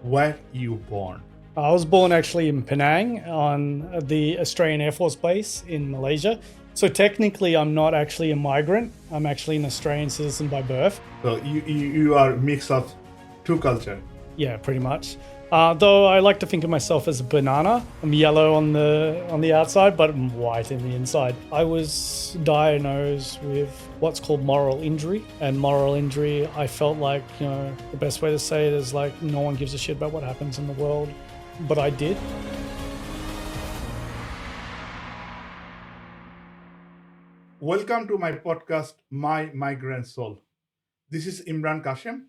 where you born? I was born actually in Penang on the Australian Air Force Base in Malaysia. So technically, I'm not actually a migrant. I'm actually an Australian citizen by birth. So you are a mix of two culture. Yeah, pretty much. Though I like to think of myself as a banana. I'm yellow on the outside, but I'm white in the inside. I was diagnosed with what's called moral injury. And moral injury, I felt like, the best way to say it is like no one gives a shit about what happens in the world. But I did. Welcome to my podcast, My Migrant Soul. This is Imran Kashem,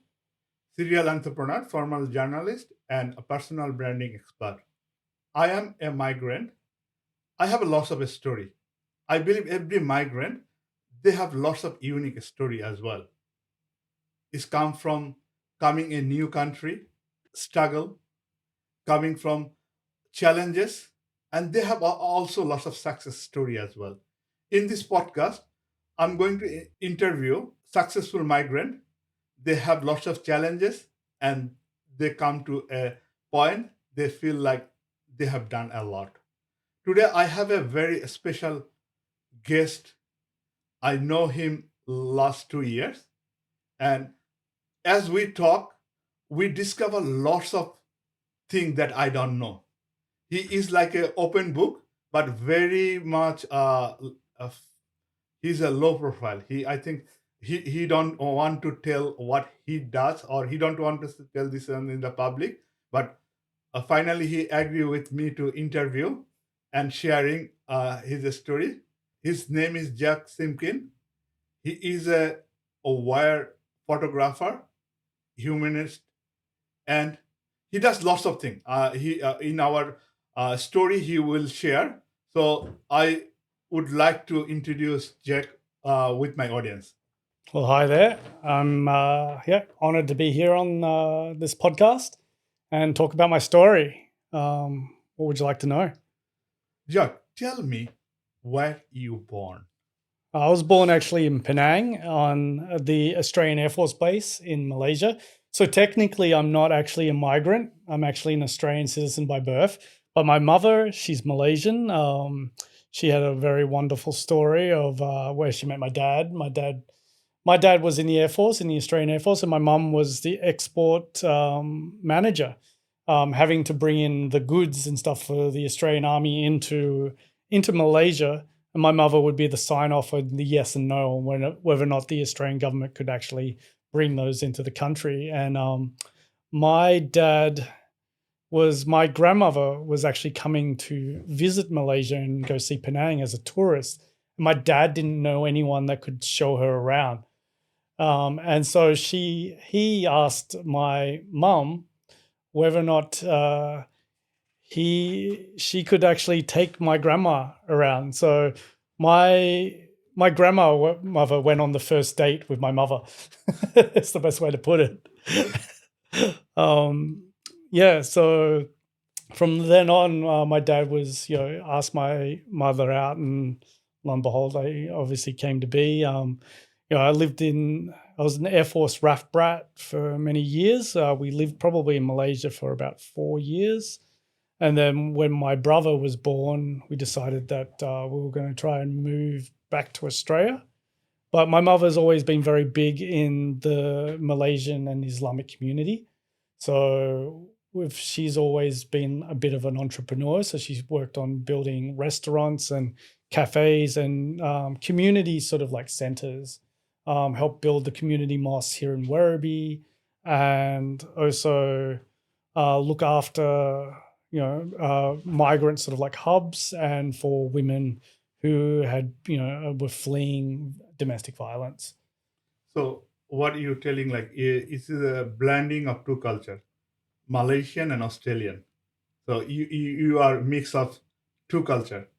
serial entrepreneur, formal journalist, and a personal branding expert. I am a migrant. I have a lots of a story. I believe every migrant, they have lots of unique story as well. It's come from coming a new country, struggle, coming from challenges, and they have also lots of success story as well. In this podcast, I'm going to interview successful migrant. They have lots of challenges, and they come to a point they feel like they have done a lot. Today, I have a very special guest. I know him last 2 years, and as we talk, we discover lots of things that I don't know. He is like an open book, but very much uh, he's a low profile. I think he don't want to tell what he does, or he don't want to tell this in the public. But finally, he agreed with me to interview and sharing his story. His name is Jake Simkin. He is a wire photographer, humanist, and he does lots of things. He In our story he will share. So I would like to introduce Jack with my audience. Well, hi there. I'm honored to be here on this podcast and talk about my story. What would you like to know? Jack, tell me where you born. I was born actually in Penang on the Australian Air Force Base in Malaysia. So technically, I'm not actually a migrant. I'm actually an Australian citizen by birth. But my mother, she's Malaysian. She had a very wonderful story of where she met my dad. My dad was in the Air Force, in the Australian Air Force, and my mum was the export manager, having to bring in the goods and stuff for the Australian Army into Malaysia. And my mother would be the sign off on the yes and no on whether or not the Australian government could actually bring those into the country. And my grandmother was actually coming to visit Malaysia and go see Penang as a tourist. And my dad didn't know anyone that could show her around. And so he asked my mum whether or not she could actually take my grandma around. So my grandmother went on the first date with my mother. It's the best way to put it. Yeah. So from then on, my dad was asked my mother out, and lo and behold, they obviously came to be. I was an Air Force RAF brat for many years. We lived probably in Malaysia for about 4 years. And then when my brother was born, we decided that we were going to try and move back to Australia. But my mother's always been very big in the Malaysian and Islamic community. So she's always been a bit of an entrepreneur. So she's worked on building restaurants and cafes and community sort of like centers, helped build the community mosque here in Werribee, and also look after migrant sort of like hubs, and for women who were fleeing domestic violence. So what are you telling? Like it's a blending of two culture, Malaysian and Australian. So you are mix of two culture.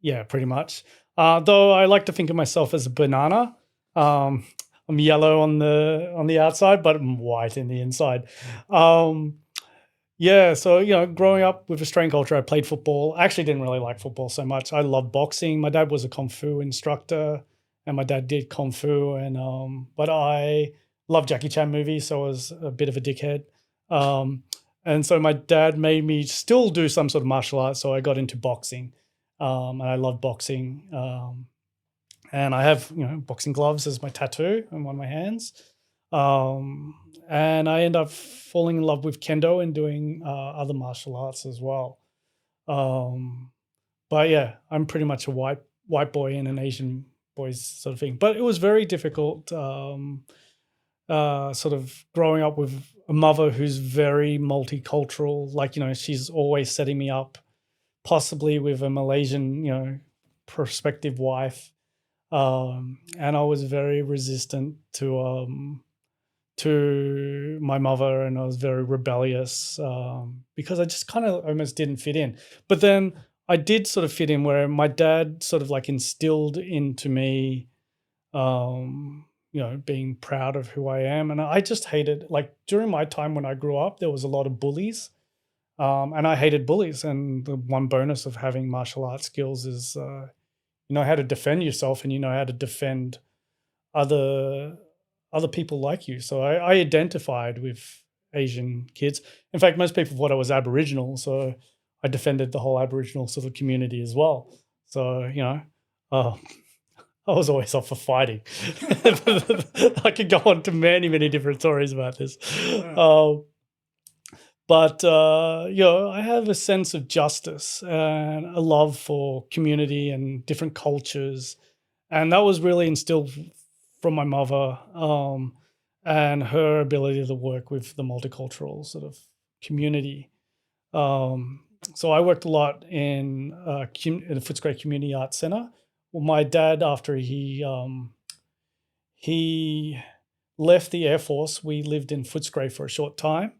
Yeah, pretty much. Though I like to think of myself as a banana. I'm yellow on the outside, but I'm white in the inside. Yeah, so growing up with Australian culture, I played football. I actually didn't really like football so much. I loved boxing. My dad was a kung fu instructor, and my dad did kung fu. And but I love Jackie Chan movies, so I was a bit of a dickhead. And so my dad made me still do some sort of martial arts. So I got into boxing, and I love boxing. And I have, boxing gloves as my tattoo on one of my hands. Um, and I end up falling in love with kendo and doing other martial arts as well. But yeah, I'm pretty much a white boy in an Asian boys sort of thing. But it was very difficult, sort of growing up with a mother who's very multicultural. Like, she's always setting me up, possibly with a Malaysian, prospective wife. And I was very resistant to my mother, and I was very rebellious, because I just kind of almost didn't fit in. But then I did sort of fit in, where my dad sort of like instilled into me, being proud of who I am. And I just hated, like, during my time when I grew up, there was a lot of bullies, and I hated bullies. And the one bonus of having martial arts skills is you know how to defend yourself, and you know how to defend other people like you. So I identified with Asian kids. In fact, most people thought I was Aboriginal, so I defended the whole Aboriginal sort of community as well. So uh, I was always up for fighting. I could go on to many, many different stories about this. Yeah. But I have a sense of justice and a love for community and different cultures, and that was really instilled from my mother, and her ability to work with the multicultural sort of community. So I worked a lot in the Footscray Community Arts Centre. Well, my dad, after he left the Air Force, we lived in Footscray for a short time,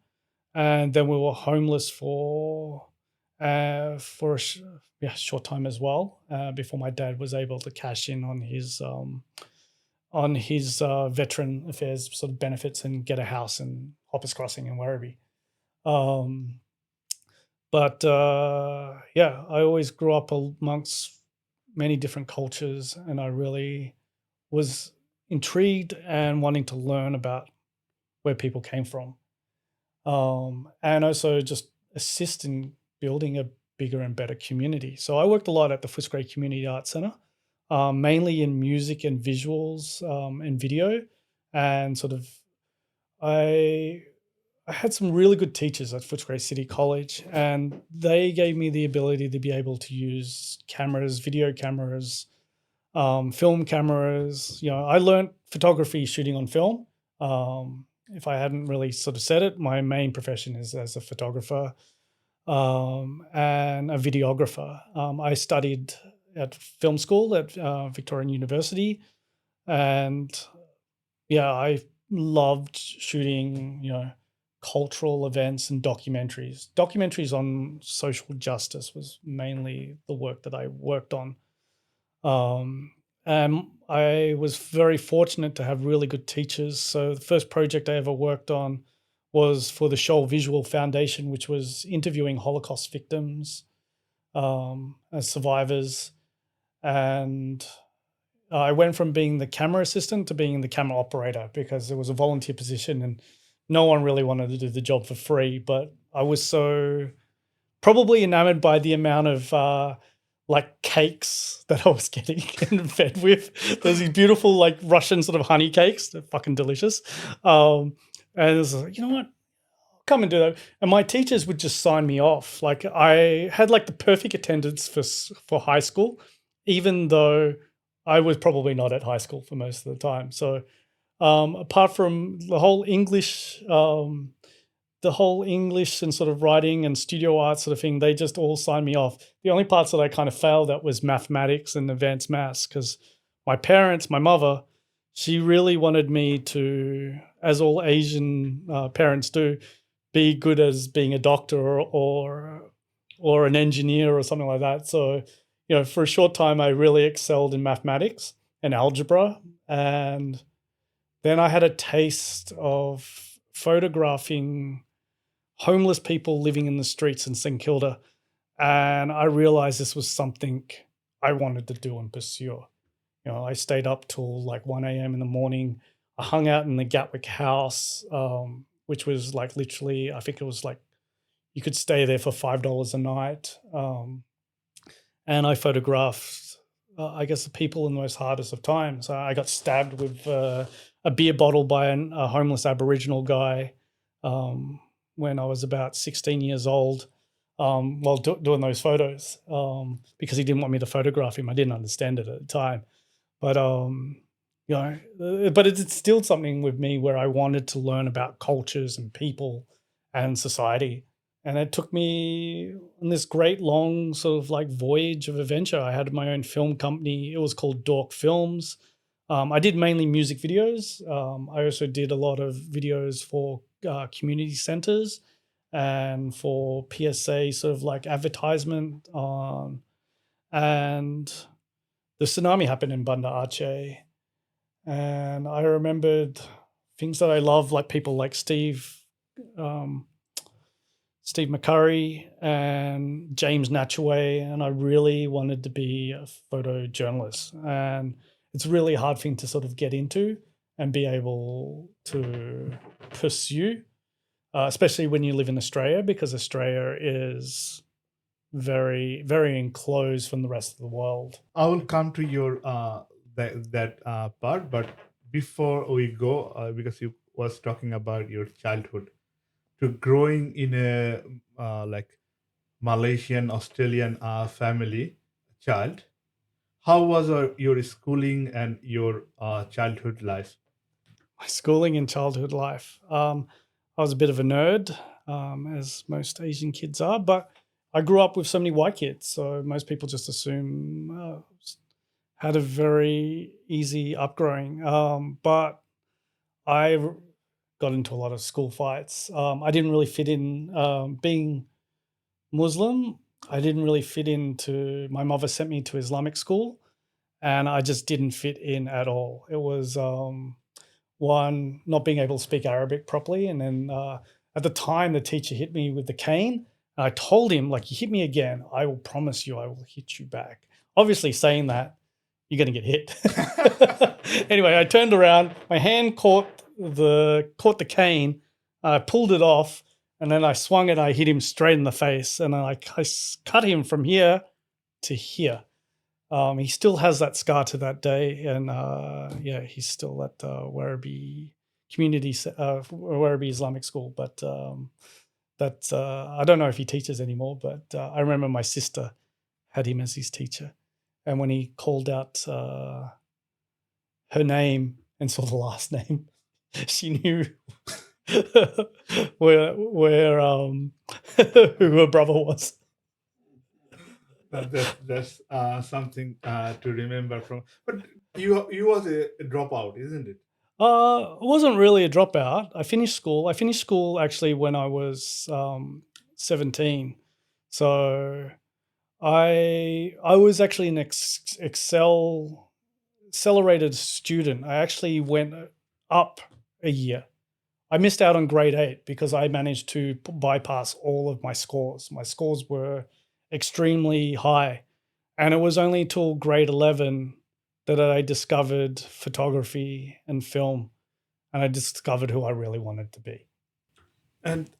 and then we were homeless for a short time as well, before my dad was able to cash in on his veteran affairs sort of benefits and get a house in Hoppers Crossing in Werribee. But I always grew up amongst many different cultures, and I really was intrigued and wanting to learn about where people came from, and also just assist in building a bigger and better community. So I worked a lot at the Footscray Community Arts Centre, mainly in music and visuals, and video, and sort of I I had some really good teachers at Footscray City College, and they gave me the ability to be able to use cameras, video cameras, film cameras. I learned photography shooting on film. If I hadn't really sort of said it, my main profession is as a photographer, and a videographer. I studied at film school at Victorian University, and I loved shooting, cultural events and documentaries. Documentaries on social justice was mainly the work that I worked on. And I was very fortunate to have really good teachers. So the first project I ever worked on was for the Shoal Visual Foundation, which was interviewing Holocaust victims, as survivors. And I went from being the camera assistant to being the camera operator, because it was a volunteer position and no one really wanted to do the job for free. But I was so probably enamored by the amount of like cakes that I was getting and fed with. There's these beautiful like Russian sort of honey cakes. They're fucking delicious. And it was like, you know what? Come and do that. And my teachers would just sign me off. Like, I had like the perfect attendance for high school, even though I was probably not at high school for most of the time. So apart from the whole English and sort of writing and studio art sort of thing, they just all signed me off. The only parts that I kind of failed at was mathematics and advanced maths, because my mother, she really wanted me to, as all Asian parents do, be good as being a doctor or an engineer or something like that. So, for a short time, I really excelled in mathematics and algebra. And then I had a taste of photographing homeless people living in the streets in St Kilda. And I realized this was something I wanted to do and pursue. I stayed up till like 1 a.m. in the morning. I hung out in the Gatwick house, which was like literally, I think it was like you could stay there for $5 a night. And I photographed, I guess, the people in the most hardest of times. I got stabbed with a beer bottle by a homeless Aboriginal guy when I was about 16 years old while doing those photos because he didn't want me to photograph him. I didn't understand it at the time. But, but it instilled something with me where I wanted to learn about cultures and people and society. And it took me on this great long sort of like voyage of adventure. I had my own film company. It was called Dork Films. I did mainly music videos. I also did a lot of videos for community centers and for PSA sort of like advertisement. And the tsunami happened in Banda Aceh. And I remembered things that I love, like people like Steve McCurry and James Natchaway, and I really wanted to be a photojournalist. And it's a really hard thing to sort of get into and be able to pursue, especially when you live in Australia, because Australia is very, very enclosed from the rest of the world. I will come to your that part, but before we go, because you was talking about your childhood, to growing in a like Malaysian Australian family child, how was your schooling and your childhood life? My schooling and childhood life. I was a bit of a nerd, as most Asian kids are, but I grew up with so many white kids, so most people just assume had a very easy upgrowing. But I got into a lot of school fights. I didn't really fit in. Being Muslim, I didn't really fit into. My mother sent me to Islamic school, and I just didn't fit in at all. It was one, not being able to speak Arabic properly, and then at the time the teacher hit me with the cane. And I told him, like, you hit me again, I will promise you I will hit you back. Obviously, saying that, you're going to get hit. Anyway, I turned around, my hand caught the cane, I pulled it off, and then I swung it. I hit him straight in the face, and I cut him from here to here. He still has that scar to that day, and he's still at Werribee Community, Werribee Islamic School. But I don't know if he teaches anymore. But I remember my sister had him as his teacher, and when he called out her name and saw the last name, she knew where who her brother was. That's something to remember from. But you was a dropout, isn't it? I wasn't really a dropout. I finished school. I finished school actually when I was 17. So I was actually an accelerated student. I actually went up a year. I missed out on grade 8 because I managed to bypass all of my scores. My scores were extremely high. And it was only till grade 11 that I discovered photography and film, and I discovered who I really wanted to be. And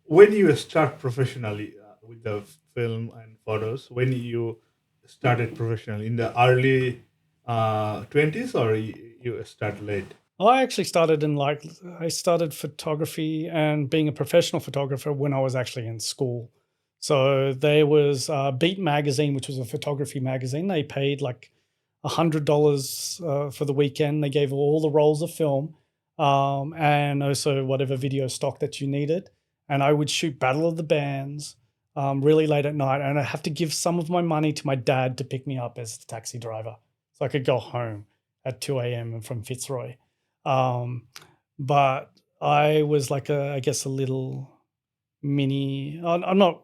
when you start professionally with the film and photos, when you started professionally in the early 20s, or you start late? I actually started I started photography and being a professional photographer when I was actually in school. So there was Beat Magazine, which was a photography magazine. They paid like $100 for the weekend. They gave all the rolls of film and also whatever video stock that you needed. And I would shoot Battle of the Bands really late at night. And I have to give some of my money to my dad to pick me up as the taxi driver, so I could go home at 2 a.m. from Fitzroy. But I was like I guess a little mini, I'm not,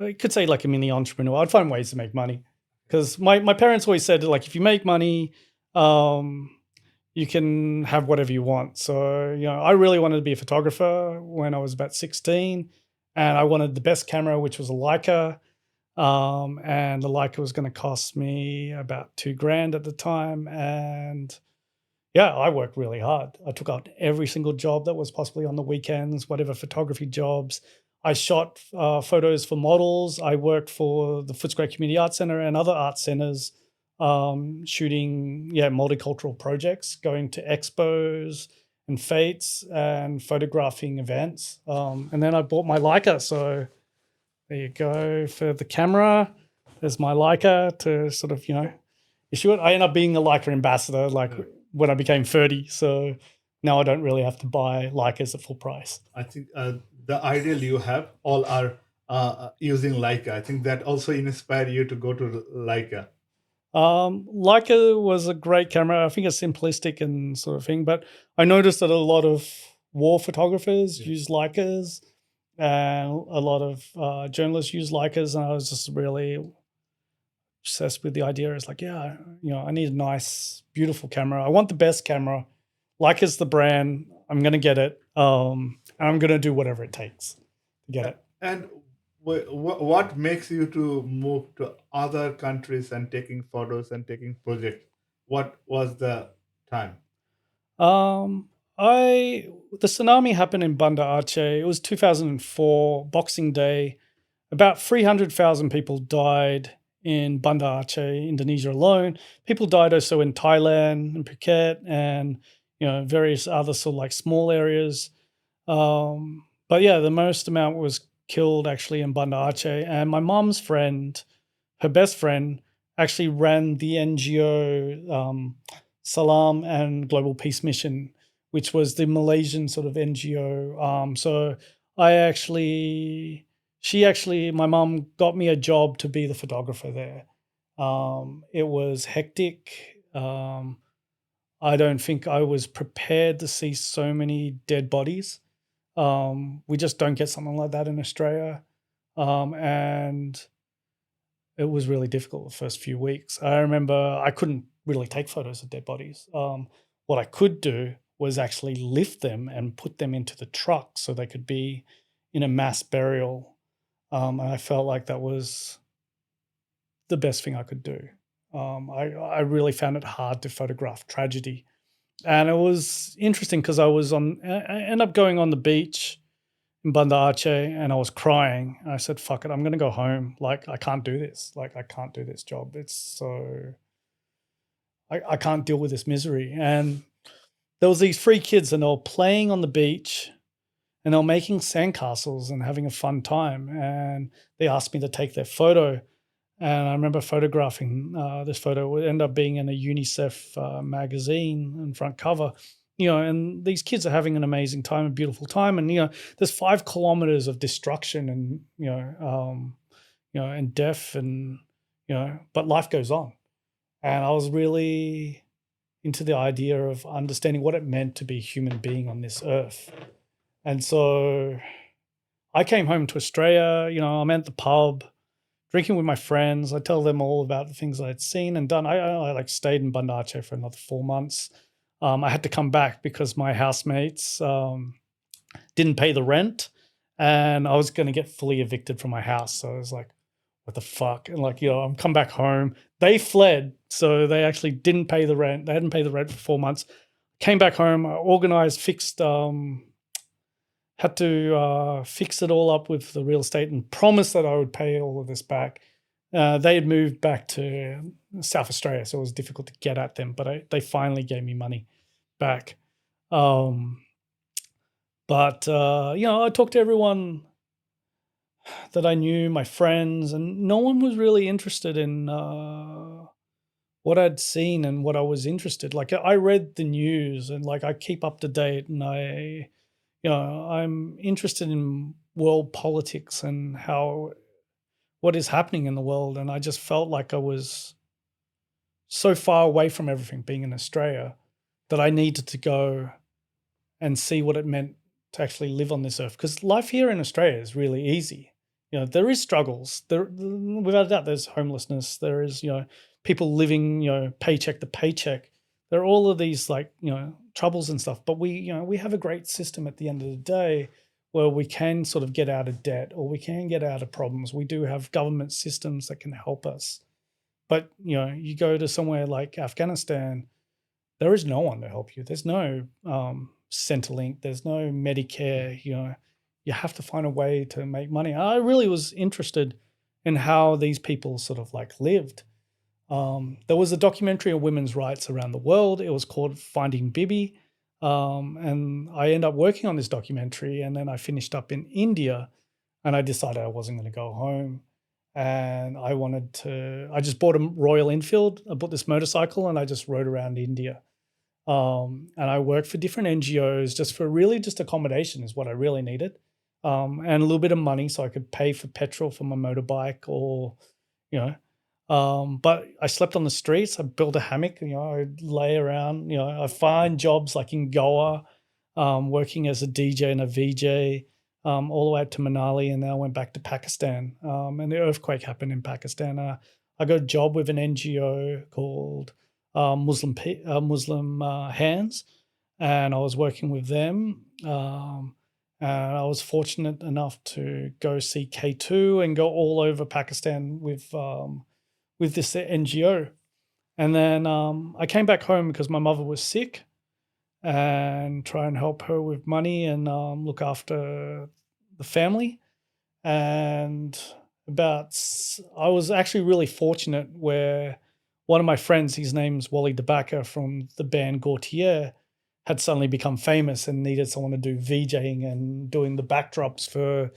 I could say like a mini entrepreneur. I'd find ways to make money because my parents always said, like, if you make money, you can have whatever you want. So, I really wanted to be a photographer when I was about 16, and I wanted the best camera, which was a Leica. And the Leica was going to cost me about $2,000 at the time. And yeah, I worked really hard. I took out every single job that was possibly on the weekends, whatever photography jobs. I shot photos for models. I worked for the Footscray Community Arts Centre and other art centres, shooting multicultural projects, going to expos and fetes and photographing events. And then I bought my Leica. So there you go for the camera. There's my Leica to sort of, issue it. I ended up being a Leica ambassador when I became 30. So now I don't really have to buy Leicas at full price. I think the ideal you have all are using Leica. I think that also inspired you to go to Leica. Leica was a great camera. I think it's simplistic and sort of thing, but I noticed that a lot of war photographers use Leicas, and a lot of journalists use Leicas, and I was just really obsessed with the idea. It's like, I need a nice, beautiful camera. I want the best camera. Leica's the brand. I'm going to get it, and I'm going to do whatever it takes to get it. And what makes you to move to other countries and taking photos and taking projects? What was the time? The tsunami happened in Banda Aceh. It was 2004, Boxing Day. About 300,000 people died in Banda Aceh, Indonesia alone. People died also in Thailand and Phuket and various other sort of like small areas. But the most amount was killed actually in Banda Aceh. And my mom's friend, her best friend, actually ran the NGO Salam and Global Peace Mission, which was the Malaysian sort of NGO. So my mom got me a job to be the photographer there. It was hectic. I don't think I was prepared to see so many dead bodies. We just don't get something like that in Australia. And it was really difficult the first few weeks. I remember I couldn't really take photos of dead bodies. What I could do was actually lift them and put them into the truck so they could be in a mass burial. And I felt like that was the best thing I could do. I really found it hard to photograph tragedy. And it was interesting because I ended up going on the beach in Banda Aceh and I was crying. I said, fuck it, I'm going to go home. Like, I can't do this. Like, I can't do this job. It's so, I can't deal with this misery. And there was these 3 kids and they were playing on the beach and they were making sandcastles and having a fun time. And they asked me to take their photo. And I remember photographing this photo. It ended up being in a UNICEF magazine and front cover, and these kids are having an amazing time, a beautiful time. And, there's 5 kilometers of destruction and, and death and, but life goes on. And I was really into the idea of understanding what it meant to be a human being on this earth. And so I came home to Australia, I'm at the pub, drinking with my friends. I tell them all about the things I'd seen and done. I stayed in Banda Aceh for another 4 months. I had to come back because my housemates didn't pay the rent and I was going to get fully evicted from my house. So I was like, what the fuck? And I'm come back home. They fled. So they actually didn't pay the rent. They hadn't paid the rent for 4 months. Came back home, I organized, fixed, had to fix it all up with the real estate and promised that I would pay all of this back. They had moved back to South Australia, so it was difficult to get at them, but they finally gave me money back. I talked to everyone that I knew, my friends, and no one was really interested in what I'd seen and what I was interested. Like, I read the news and I keep up to date, and I'm interested in world politics and what is happening in the world. And I just felt like I was so far away from everything being in Australia that I needed to go and see what it meant to actually live on this earth. Because life here in Australia is really easy. There is struggles. Without a doubt, there's homelessness. There is, people living, paycheck to paycheck. There are all of these troubles and stuff, but we have a great system at the end of the day where we can sort of get out of debt or we can get out of problems. We do have government systems that can help us. But, you go to somewhere like Afghanistan, there is no one to help you. There's no Centrelink. There's no Medicare. you have to find a way to make money. I really was interested in how these people sort of like lived. There was a documentary on women's rights around the world. It was called Finding Bibi. And I ended up working on this documentary, and then I finished up in India, and I decided I wasn't going to go home. And I just bought a Royal Enfield. I bought this motorcycle and I just rode around India. And I worked for different NGOs just for really just accommodation is what I really needed. And a little bit of money so I could pay for petrol for my motorbike or, you know, but I slept on the streets. I built a hammock, I'd lay around, I find jobs like in Goa, working as a DJ and a VJ, all the way up to Manali, and then I went back to Pakistan. And the earthquake happened in Pakistan. I got a job with an NGO called Muslim Hands, and I was working with them. And I was fortunate enough to go see K2 and go all over Pakistan with this NGO. And then I came back home because my mother was sick, and try and help her with money and look after the family. And I was actually really fortunate where one of my friends, his name's Wally DeBacker from the band Gautier, had suddenly become famous and needed someone to do VJing and doing the backdrops for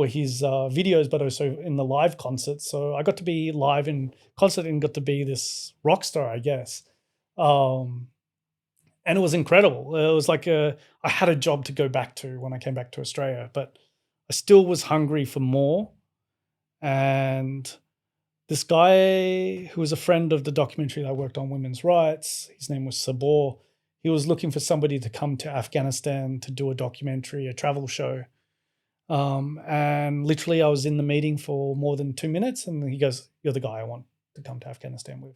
his videos, but also in the live concerts. So I got to be live in concert and got to be this rock star, I guess. And it was incredible. It was like I had a job to go back to when I came back to Australia, but I still was hungry for more. And this guy who was a friend of the documentary that I worked on, women's rights, his name was Sabor. He was looking for somebody to come to Afghanistan to do a documentary, a travel show. And literally I was in the meeting for more than 2 minutes, and he goes, "You're the guy I want to come to Afghanistan with."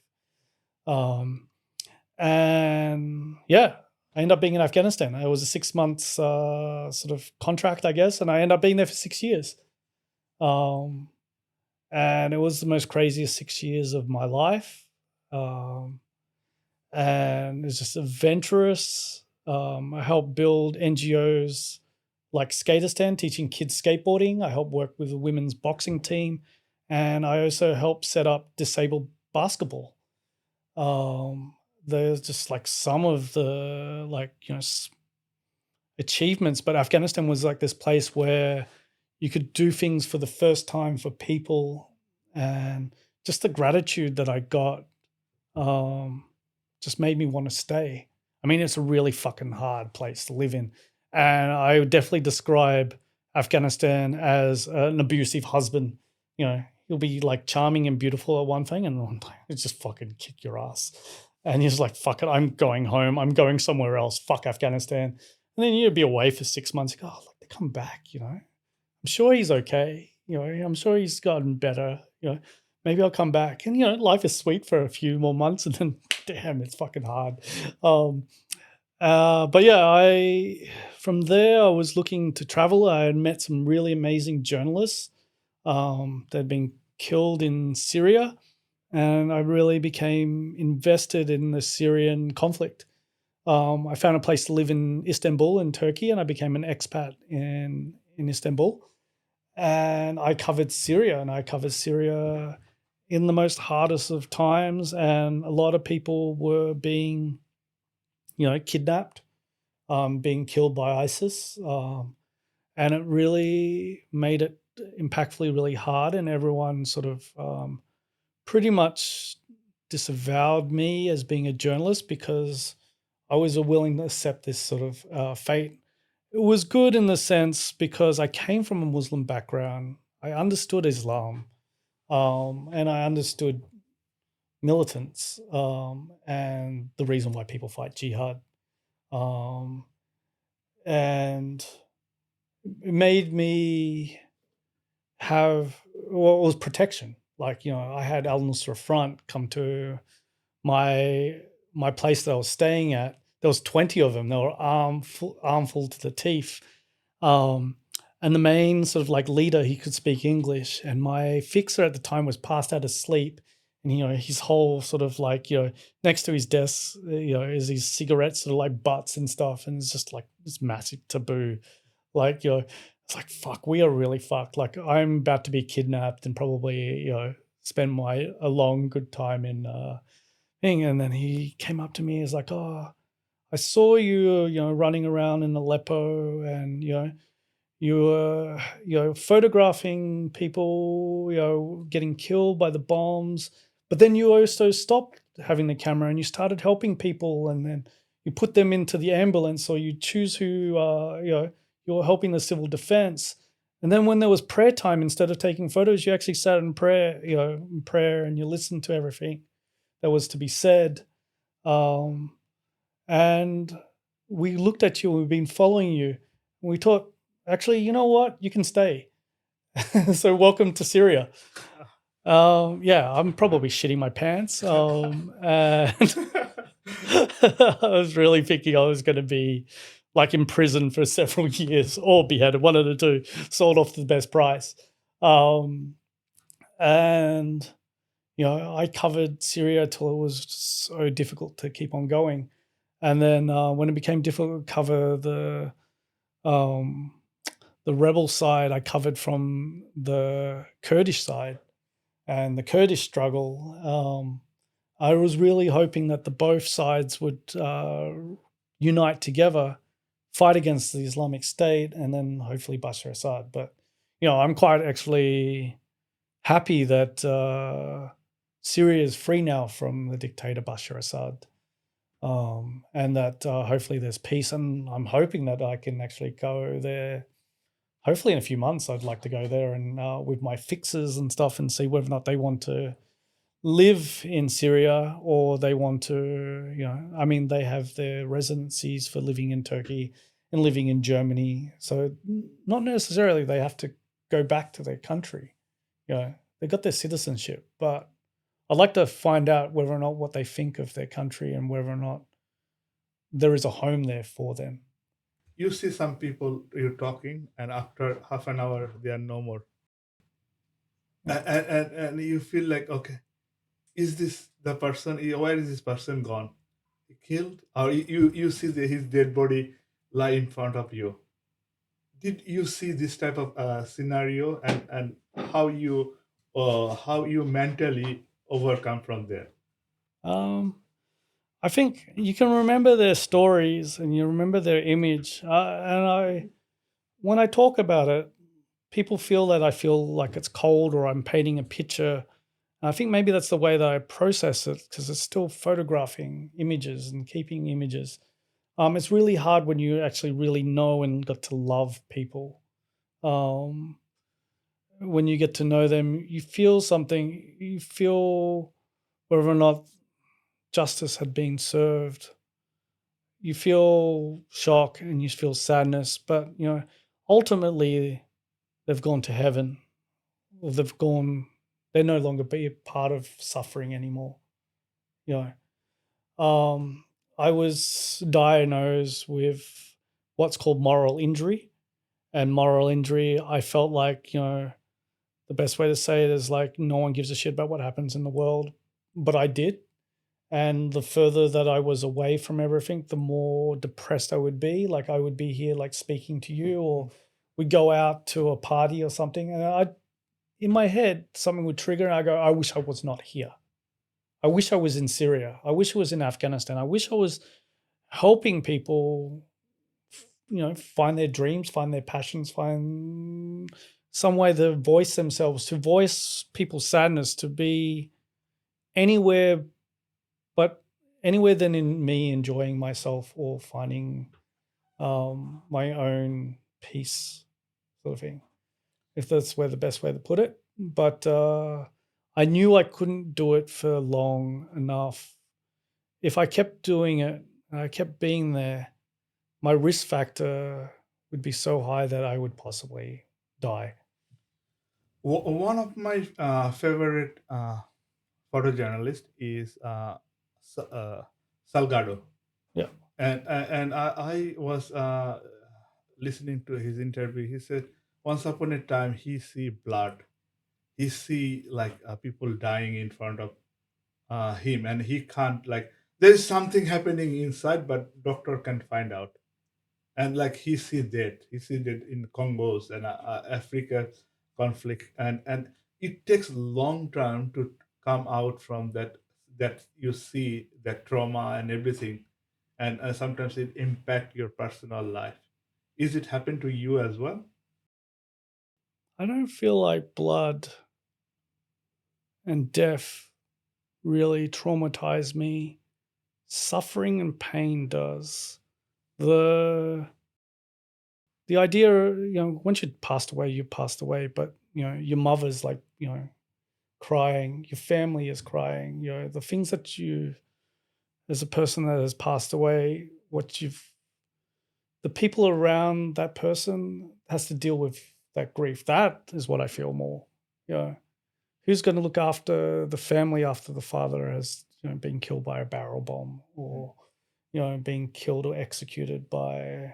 And yeah, I ended up being in Afghanistan. It was a 6 months sort of contract, I guess, and I ended up being there for 6 years. And it was the most craziest 6 years of my life. And it's just adventurous. I helped build NGOs like Skaterstan, teaching kids skateboarding. I helped work with a women's boxing team, and I also helped set up disabled basketball. There's just like some of the achievements, but Afghanistan was like this place where you could do things for the first time for people, and just the gratitude that I got just made me want to stay. I mean, it's a really fucking hard place to live in, and I would definitely describe Afghanistan as an abusive husband. He'll be like charming and beautiful at one thing, and one time it's just fucking kick your ass. And he's like, "Fuck it, I'm going home. I'm going somewhere else. Fuck Afghanistan." And then you'd be away for 6 months. You go, "Oh, look, come back." I'm sure he's okay. I'm sure he's gotten better. Maybe I'll come back. And life is sweet for a few more months, and then damn, it's fucking hard. But yeah, from there I was looking to travel. I had met some really amazing journalists that had been killed in Syria, and I really became invested in the Syrian conflict. I found a place to live in Istanbul in Turkey, and I became an expat in Istanbul. And I covered Syria, in the most hardest of times, and a lot of people were being, kidnapped, being killed by ISIS, and it really made it impactfully really hard, and everyone sort of pretty much disavowed me as being a journalist because I was willing to accept this sort of fate. It was good in the sense because I came from a Muslim background. I understood Islam, and I understood militants, and the reason why people fight jihad. And it made me have, well, it was protection. Like, I had Al Nusra Front come to my place that I was staying at. There was 20 of them. They were armful to the teeth. And the main sort of like leader, he could speak English. And my fixer at the time was passed out asleep. And, his whole sort of like, next to his desk, is his cigarettes sort of like butts and stuff. And it's just like this massive taboo. Like, it's like, fuck, we are really fucked. Like, I'm about to be kidnapped and probably, spend a long good time in thing. And then he came up to me. He's like, oh, I saw you, running around in Aleppo, and you were, photographing people, getting killed by the bombs. But then you also stopped having the camera and you started helping people, and then you put them into the ambulance, or you choose who, you're helping the civil defense. And then when there was prayer time, instead of taking photos, you actually sat in prayer, and you listened to everything that was to be said. Um, and we looked at you, and we've been following you. And we thought, actually, you know what? You can stay. So welcome to Syria. Yeah, I'm probably shitting my pants. And I was really thinking I was going to be like in prison for several years or beheaded, one of the two, sold off to the best price. And I covered Syria till it was so difficult to keep on going. And then when it became difficult to cover um, the rebel side, I covered from the Kurdish side and the Kurdish struggle. I was really hoping that the both sides would unite together, fight against the Islamic State, and then hopefully Bashar Assad. But I'm quite actually happy that Syria is free now from the dictator Bashar Assad, and that hopefully there's peace. And I'm hoping that I can actually go there. Hopefully in a few months, I'd like to go there and with my fixers and stuff, and see whether or not they want to live in Syria, or they want to, I mean, they have their residencies for living in Turkey and living in Germany. So not necessarily they have to go back to their country. They got their citizenship, but I'd like to find out whether or not what they think of their country and whether or not there is a home there for them. You see some people you're talking, and after half an hour, they are no more. Yeah. And you feel like, okay, is this the person? Where is this person gone? Killed? Or you see his dead body lie in front of you. Did you see this type of scenario, and how you mentally overcome from there? Um, I think you can remember their stories and you remember their image. When I talk about it, people feel that I feel like it's cold or I'm painting a picture. I think maybe that's the way that I process it, because it's still photographing images and keeping images. It's really hard when you actually really know and got to love people. Um, when you get to know them, you feel something. You feel whether or not justice had been served. You feel shock and you feel sadness, but ultimately they've gone to heaven, or they've gone. They're no longer be a part of suffering anymore. You Um, I was diagnosed with what's called moral injury. And moral injury, I felt like, the best way to say it is like no one gives a shit about what happens in the world, but I did. And the further that I was away from everything, the more depressed I would be. Like I would be here, like speaking to you, or we'd go out to a party or something. And in my head, something would trigger, and I go, I wish I was not here. I wish I was in Syria. I wish I was in Afghanistan. I wish I was helping people, find their dreams, find their passions, find some way to voice themselves, to voice people's sadness, to be anywhere but anywhere than in me enjoying myself or finding my own peace, sort of thing, if that's where the best way to put it. But I knew I couldn't do it for long enough. If I kept doing it and I kept being there, my risk factor would be so high that I would possibly die. One of my favorite photojournalists is Salgado, Yeah. and I was listening to his interview. He said once upon a time he see blood, he see like people dying in front of him, and he can't, like, there's something happening inside, but doctor can't find out. and like he see that in Congos and Africa conflict, and it takes long time to come out from that, that you see that trauma and everything, and sometimes it impact your personal life. Is it happen to you as well? I don't feel like blood and death really traumatize me. Suffering and pain does. The the idea, once you passed away, you passed away, but your mother's like, crying, your family is crying, the things that you, as a person that has passed away, the people around that person has to deal with that grief. That is what I feel more. Who's going to look after the family after the father has been killed by a barrel bomb, or being killed or executed by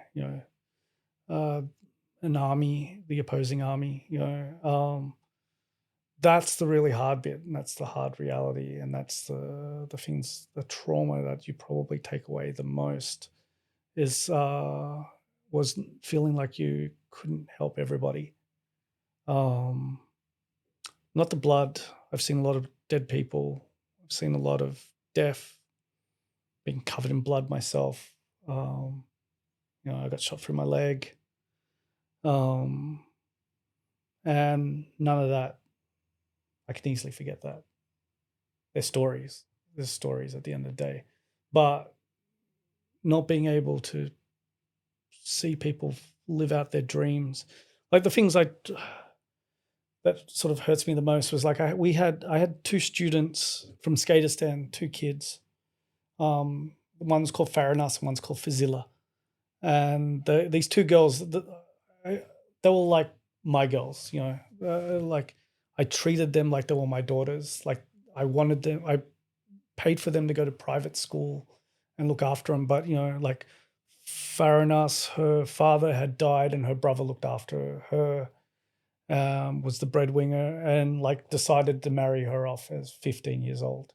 uh, an army, the opposing army. That's the really hard bit, and that's the hard reality, and that's the things, the trauma that you probably take away the most is was feeling like you couldn't help everybody. Um, Not the blood. I've seen a lot of dead people. I've seen a lot of death, being covered in blood myself. Um, I got shot through my leg. Um, and none of that, I can easily forget that. They're stories. There's stories at the end of the day. But not being able to see people live out their dreams, like the things that sort of hurts me the most was like I had two students from Skaterstan, two kids. One's called Faranas and one's called Fazila. And these two girls, they were like my girls, like I treated them like they were my daughters. Like I paid for them to go to private school and look after them. But, like Faranas, her father had died and her brother looked after her. Was the breadwinner, and like decided to marry her off as 15 years old.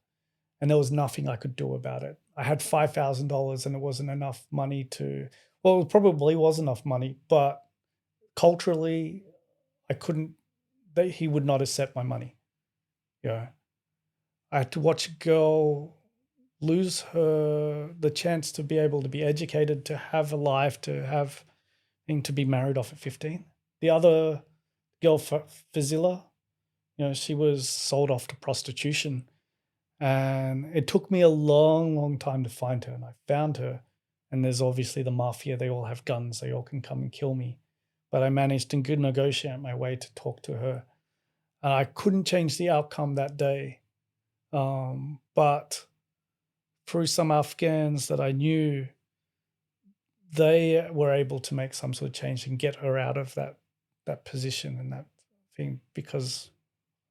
And there was nothing I could do about it. I had $5,000 and it wasn't enough money well, it probably was enough money, but culturally, I couldn't, he would not accept my money. Yeah. I had to watch a girl lose the chance to be able to be educated, to have a life, and to be married off at 15. The other girl, Fazila, she was sold off to prostitution. And it took me a long, long time to find her. And I found her. And there's obviously the mafia. They all have guns. They all can come and kill me. But I managed to negotiate my way to talk to her. And I couldn't change the outcome that day. But through some Afghans that I knew, they were able to make some sort of change and get her out of that position and that thing, because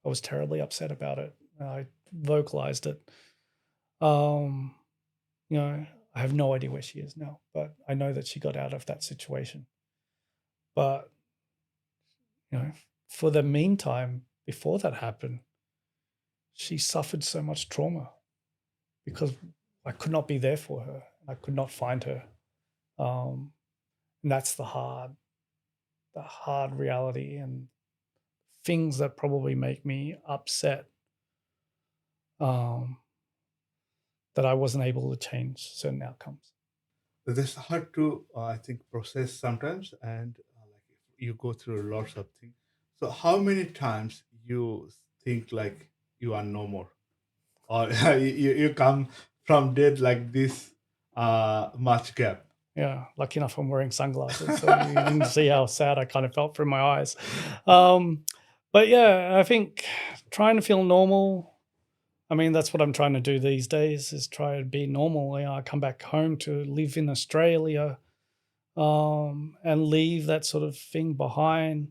I was terribly upset about it. I vocalized it. Um, I have no idea where she is now, but I know that she got out of that situation. But, for the meantime, before that happened, she suffered so much trauma because I could not be there for her. I could not find her. And that's the hard reality, and things that probably make me upset, um, that I wasn't able to change certain outcomes. That's hard to I think process sometimes, and like you go through lots of things. So how many times you think like you are no more, or you come from dead like this much gap? Yeah, lucky enough I'm wearing sunglasses, so you didn't see how sad I kind of felt through my eyes. Um, but yeah, I think trying to feel normal. I mean, that's what I'm trying to do these days, is try to be normal. I come back home to live in Australia, and leave that sort of thing behind.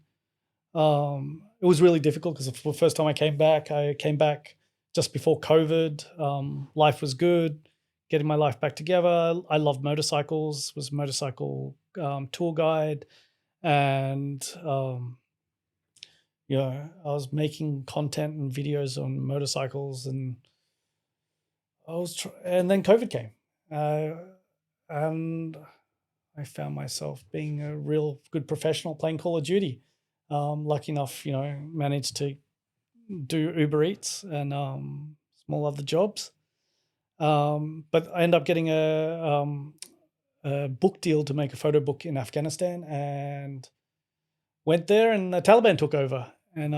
It was really difficult because the first time I came back just before COVID. Life was good, getting my life back together. I loved motorcycles, was a motorcycle tour guide, and I was making content and videos on motorcycles, and and then COVID came, and I found myself being a real good professional playing Call of Duty. Lucky enough, managed to do Uber Eats and small other jobs. But I ended up getting a book deal to make a photo book in Afghanistan, and went there, and the Taliban took over. And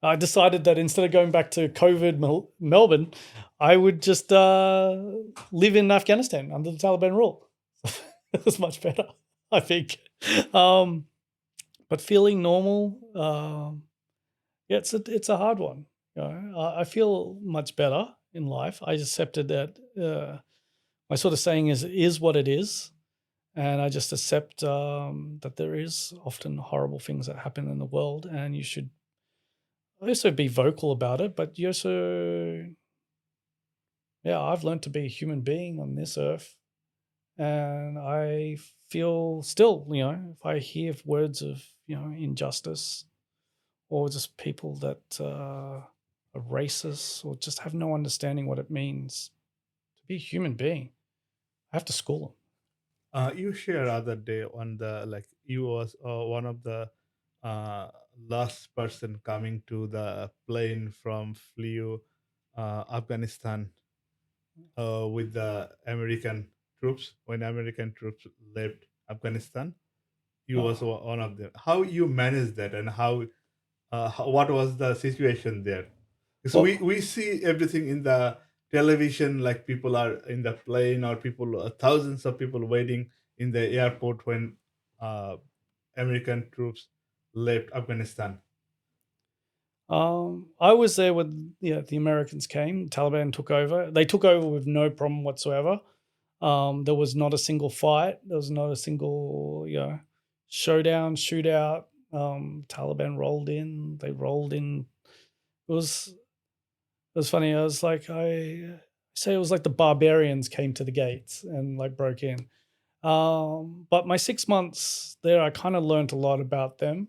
I decided that instead of going back to COVID Melbourne, I would just live in Afghanistan under the Taliban rule. It was much better, I think. But feeling normal, yeah, it's a hard one. I feel much better in life. I accepted that. My sort of saying is what it is, and I just accept that there is often horrible things that happen in the world, and you should also be vocal about it. But you also, yeah, I've learned to be a human being on this earth, and I feel still, if I hear words of injustice, or just people that are racist, or just have no understanding what it means to be a human being, I have to school them. You shared other day on the like you was one of the uh, last person coming to the plane from flew Afghanistan with the American troops when American troops left Afghanistan. You was Oh, one of them. How you managed that, and what was the situation there? Because we well, we see everything in the television, like people are in the plane or people thousands of people waiting in the airport when uh, American troops left Afghanistan. I was there when the Americans came. Taliban took over. They took over with no problem whatsoever. There was not a single fight. There was not a single showdown, shootout. Taliban rolled in. They rolled in. It was funny. I was like, I say it was like the barbarians came to the gates and like broke in. But my 6 months there, I kind of learned a lot about them,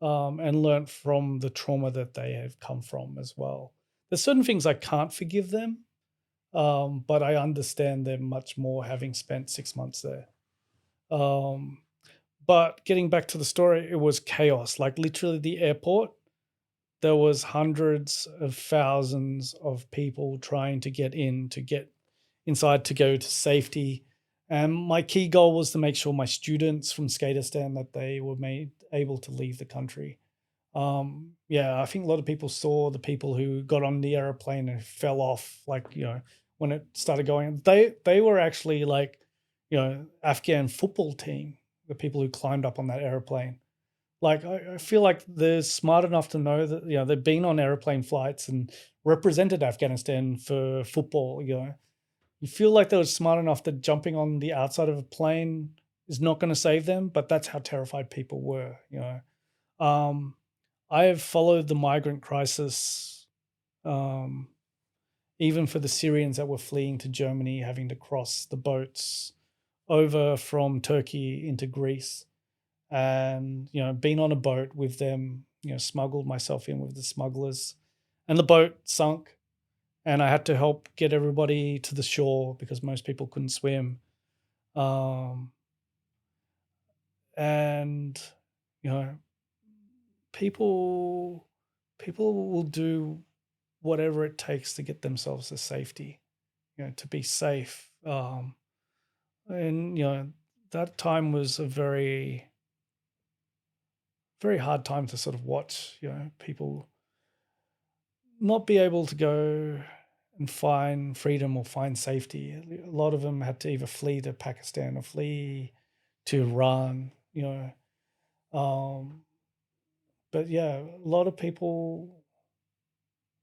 and learnt from the trauma that they have come from as well. There's certain things I can't forgive them, but I understand them much more having spent 6 months there. Um, but getting back to the story, it was chaos. Like literally, the airport, there was hundreds of thousands of people trying to get in, to get inside, to go to safety. And my key goal was to make sure my students from Skaterstan, that they were made able to leave the country. Yeah, I think a lot of people saw the people who got on the airplane and fell off, like, when it started going. They were actually like, Afghan football team, the people who climbed up on that airplane. Like, I feel like they're smart enough to know that, they've been on airplane flights and represented Afghanistan for football. You feel like they were smart enough that jumping on the outside of a plane is not going to save them, but that's how terrified people were. Um, I have followed the migrant crisis, um, even for the Syrians that were fleeing to Germany, having to cross the boats over from Turkey into Greece, and been on a boat with them. Smuggled myself in with the smugglers, and the boat sunk, and I had to help get everybody to the shore because most people couldn't swim. Um, and you know, people people will do whatever it takes to get themselves to safety, to be safe. And that time was a very, very hard time to sort of watch, people not be able to go and find freedom or find safety. A lot of them had to either flee to Pakistan or flee to Iran, Um, but yeah, a lot of people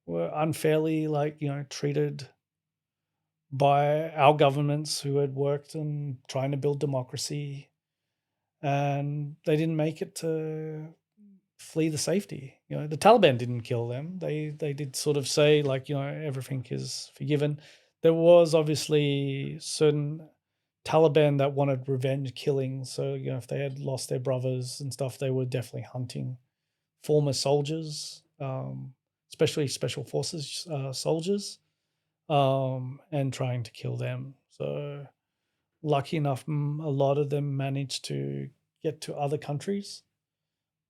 were unfairly, like, treated by our governments who had worked on trying to build democracy, and they didn't make it to flee the safety. The Taliban didn't kill them. They did sort of say, like, everything is forgiven. There was obviously certain Taliban that wanted revenge killing. So, if they had lost their brothers and stuff, they were definitely hunting former soldiers, especially special forces soldiers, and trying to kill them. So lucky enough, a lot of them managed to get to other countries,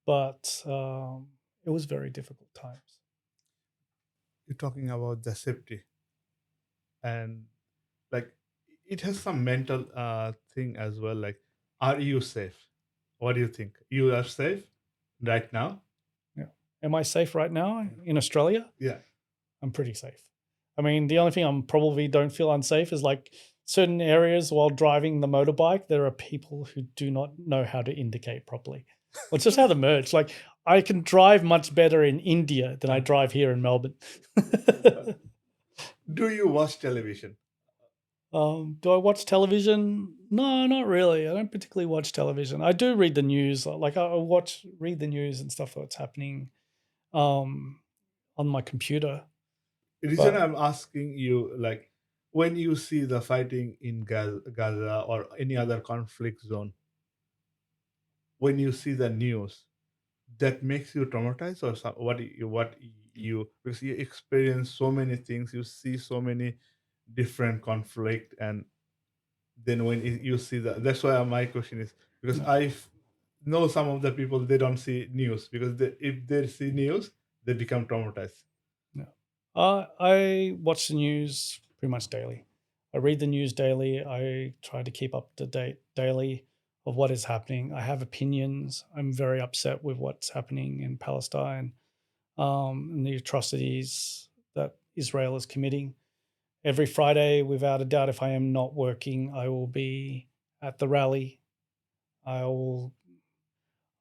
but it was very difficult times. You're talking about the safety, and like it has some mental thing as well. Like, are you safe? What do you think? You are safe right now? Yeah. Am I safe right now in Australia? Yeah. I'm pretty safe. I mean, the only thing I'm probably don't feel unsafe is like certain areas while driving the motorbike, there are people who do not know how to indicate properly. Well, it's just how to merge. Like I can drive much better in India than I drive here in Melbourne. Do you watch television? Do I watch television? No, not really. I don't particularly watch television. I do read the news. Like read the news and stuff that's happening um, on my computer. The reason But I'm asking you, like, when you see the fighting in Gaza or any other conflict zone, when you see the news, that makes you traumatized, or what you because you experience so many things, you see so many different conflict, and then when you see that, that's why my question is because no, know some of the people they don't see news because if they see news, they become traumatized. no. I watch the news pretty much daily. I read the news daily. I try to keep up to date daily of what is happening. I have opinions. I'm very upset with what's happening in Palestine and the atrocities that Israel is committing. Every Friday, without a doubt, if I am not working, I will be at the rally. I will.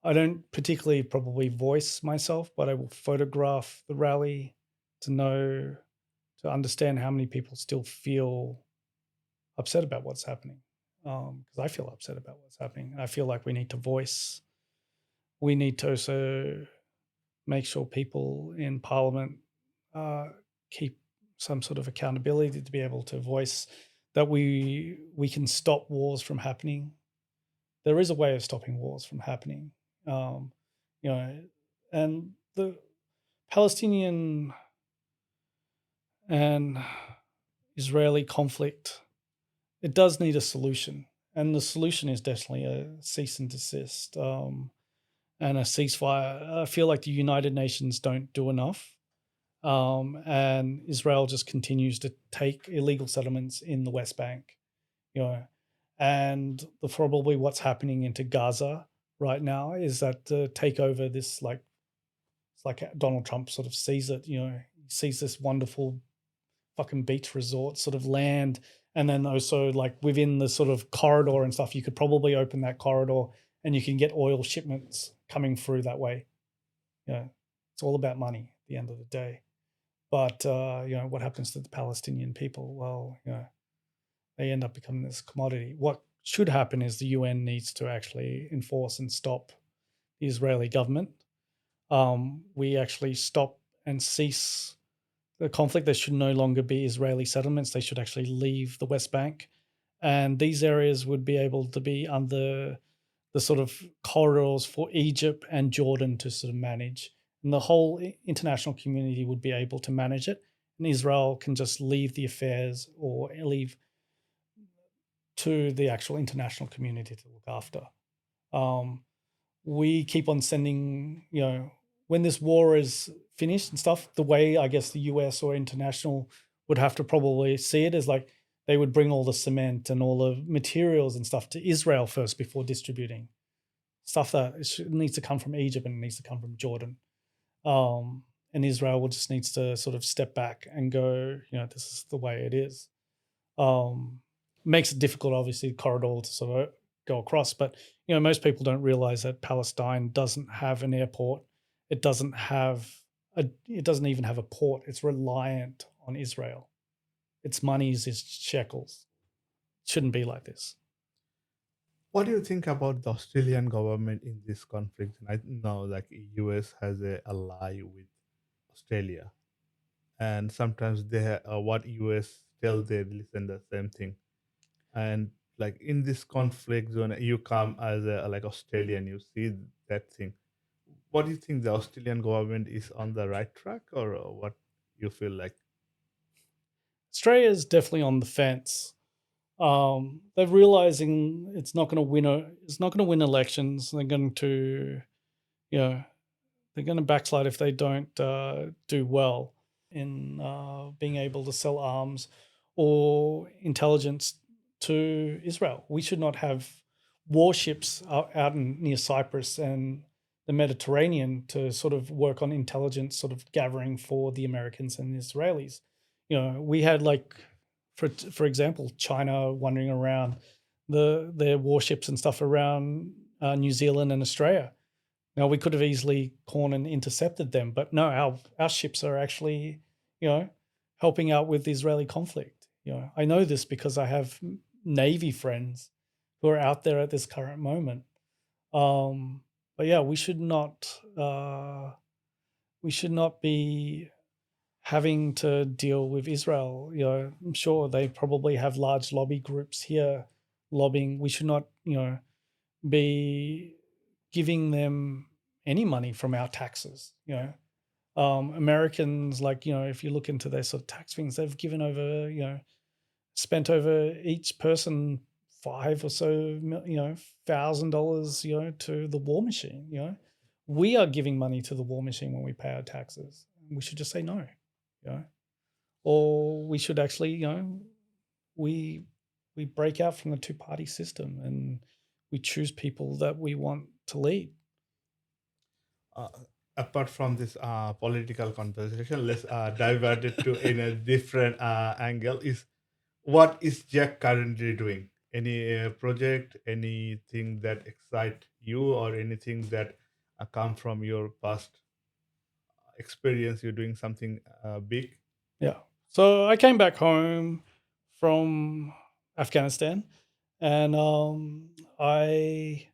I don't particularly probably voice myself, but I will photograph the rally to know to understand how many people still feel upset about what's happening. Because I feel upset about what's happening. I feel like we need to voice. We need to also make sure people in Parliament keep some sort of accountability to be able to voice that we can stop wars from happening. There is a way of stopping wars from happening. Um, you know, and the Palestinian and Israeli conflict, it does need a solution. And the solution is definitely a cease and desist and a ceasefire. I feel like the United Nations don't do enough. And Israel just continues to take illegal settlements in the West Bank, you know, and probably what's happening into Gaza right now is that to take over this like it's like Donald Trump sort of sees it, you know, he sees this wonderful fucking beach resort sort of land. And then also like within the sort of corridor and stuff, you could probably open that corridor and you can get oil shipments coming through that way. You know, it's all about money at the end of the day. But you know, what happens to the Palestinian people? Well, you know, they end up becoming this commodity. What should happen is the UN needs to actually enforce and stop the Israeli government. We actually stop and cease the conflict. There should no longer be Israeli settlements. They should actually leave the West Bank. And these areas would be able to be under the sort of corridors for Egypt and Jordan to sort of manage. And the whole international community would be able to manage it. And Israel can just leave the affairs or leave to the actual international community to look after. Um, we keep on sending, you know, when this war is finished and stuff, the way I guess the US or international would have to probably see it is like they would bring all the cement and all the materials and stuff to Israel first before distributing stuff that needs to come from Egypt and it needs to come from Jordan. And Israel will just needs to sort of step back and go, you know, this is the way it is. Um, Makes it difficult, obviously, corridor to sort of go across. But you know, most people don't realize that Palestine doesn't have an airport. It doesn't have It doesn't even have a port. It's reliant on Israel. Its money is its shekels. It shouldn't be like this. What do you think about the Australian government in this conflict? I know like US has a ally with Australia, and sometimes what US tell they listen the same thing. And like in this conflict zone, you come as a like Australian, you see that thing. What do you think, the Australian government is on the right track, or what you feel like? Australia is definitely on the fence. they're realizing it's not going to win. It's not going to win elections. They're going to, you know, they're going to backslide if they don't do well in being able to sell arms or intelligence to Israel. We should not have warships out near Cyprus and the Mediterranean to sort of work on intelligence sort of gathering for the Americans and the Israelis. We had, like, for example, China wandering around their warships and stuff around New Zealand and Australia. Now, we could have easily gone and intercepted them, but no, our ships are actually, helping out with the Israeli conflict. I know this because I have Navy friends who are out there at this current moment. But yeah, we should not be having to deal with Israel. I'm sure they probably have large lobby groups here lobbying. We should not, be giving them any money from our taxes. Americans, like, if you look into their sort of tax things, they've given over, spent over each person five or so, $1,000, to the war machine. We are giving money to the war machine when we pay our taxes. We should just say no, or we should actually, we break out from the two-party system and we choose people that we want to lead. uh, Apart from this political conversation, let's divert it to in a different angle. Is what is Jack currently doing? Any project, anything that excite you, or anything that come from your past experience? You're doing something big. Yeah. So I came back home from Afghanistan, and I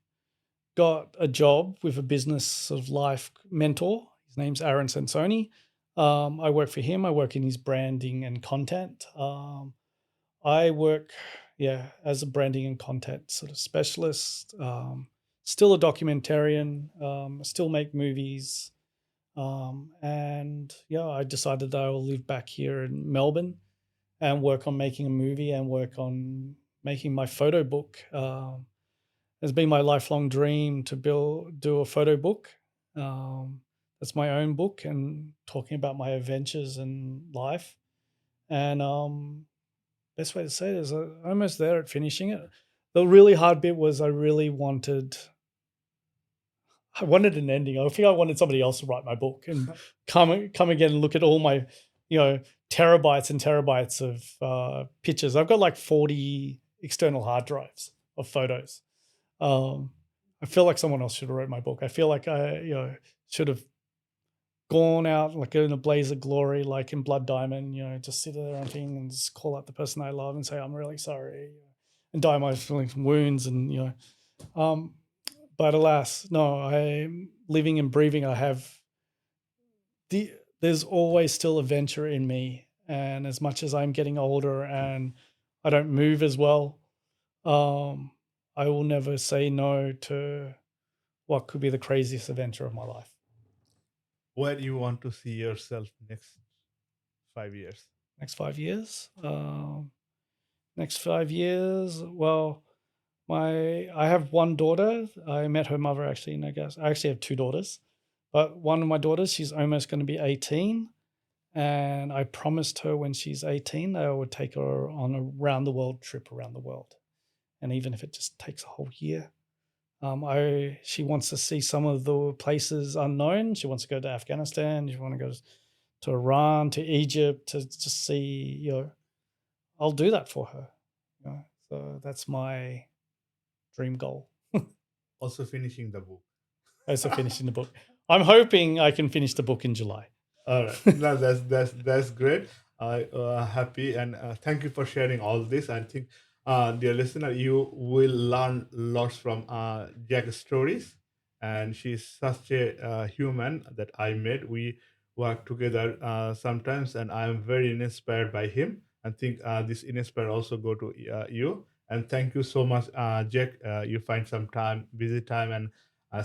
got a job with a business sort of life mentor. His name's Aaron Sansoni. I work for him. I work in his branding and content. I work, as a branding and content sort of specialist. Still a documentarian. Still make movies. And yeah, I decided that I will live back here in Melbourne and work on making a movie and work on making my photo book. It's been my lifelong dream to do a photo book. That's my own book and talking about my adventures in life. And best way to say it is I'm almost there at finishing it. The really hard bit was I wanted an ending. I think I wanted somebody else to write my book and come again and look at all my, terabytes and terabytes of pictures. I've got like 40 external hard drives of photos. I feel like someone else should have wrote my book. I feel like I, should have gone out like in a blaze of glory, like in Blood Diamond, just sit there and thing and just call out the person I love and say, I'm really sorry, and die my feelings and wounds. And, but alas, no, I'm living and breathing. There's always still adventure in me. And as much as I'm getting older and I don't move as well, I will never say no to what could be the craziest adventure of my life. Where do you want to see yourself next 5 years? Next 5 years. Next 5 years. Well, I have one daughter. I met her mother actually, and I guess I actually have two daughters. But one of my daughters, she's almost going to be 18. And I promised her when she's 18 that I would take her on a round the world trip around the world. And even if it just takes a whole year, she wants to see some of the places unknown. She wants to go to Afghanistan. She wants to go to Iran, to Egypt, to just see, I'll do that for her. So that's my dream goal. Also finishing the book. Also finishing the book. I'm hoping I can finish the book in July. All right, no, that's great. I happy and thank you for sharing all this. I think, dear listener, you will learn lots from Jack's stories, and she's such a human that I met. We work together sometimes, and I am very inspired by him. I think this inspire also go to you. And thank you so much, Jack. You find some time, busy time, and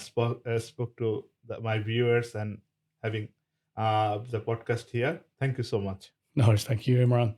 spoke to my viewers and having the podcast here. Thank you so much. No, thank you, Imran.